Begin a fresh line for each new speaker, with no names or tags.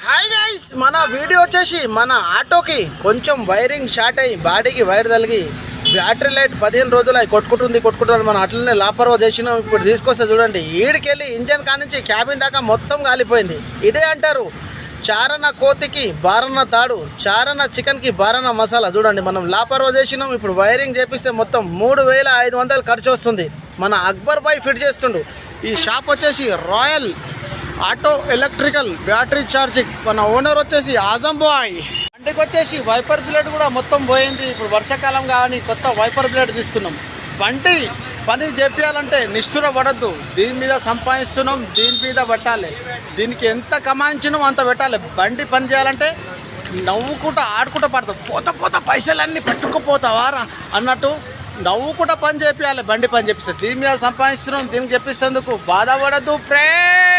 Hi guys, మన video వచ్చేసి మన ఆటోకి కొంచెం వైరింగ్ షార్ట్ అయ్యి బాడీకి వైర్ తగిలి బ్యాటరీ లైట్ 15 రోజులు అవి కొట్టుకుంటుంది. మనం అట్లనే లాపర్వా చేసినాం. ఇప్పుడు తీసుకొస్తే చూడండి, ఈడికెళ్ళి ఇంజన్ కానించి క్యాబిన్ దాకా మొత్తం కాలిపోయింది. ఇదే అంటారు చారణ కోతికి బారన్న తాడు, చారణ చికెన్కి బారన్న మసాలా. చూడండి, మనం లాపర్వా చేసినాం. ఇప్పుడు వైరింగ్ చేపిస్తే మొత్తం 3500 ఖర్చు వస్తుంది. మన అక్బర్ బాయ్ ఫిట్ చేస్తుండు. ఈ షాప్ వచ్చేసి royal auto electrical battery charging. మన ఓనర్ వచ్చేసి ఆజం బాయ్. బండికి వచ్చేసి వైపర్ బ్లేడ్ కూడా మొత్తం పోయింది. ఇప్పుడు వర్షాకాలం కానీ కొత్త వైపర్ బ్లేడ్ తీసుకున్నాం. బండి పని చేపించాలంటే నిష్ఠుర పడద్దు. దీని మీద సంపాదిస్తున్నాం, దీని మీద పెట్టాలి. దీనికి ఎంత కమాయించినాం అంత పెట్టాలి. బండి పని చేయాలంటే నవ్వుకుంటా ఆడుకుంటా పడతాం. పోత పైసలన్నీ పెట్టుకుపోతావారా అన్నట్టు నవ్వుకుంటా పని చేపించాలి. బండి పని చేపిస్తే దీని మీద సంపాదిస్తున్నాం. దీనికి చెప్పిస్తేందుకు బాధపడద్దు ఫ్రెండ్.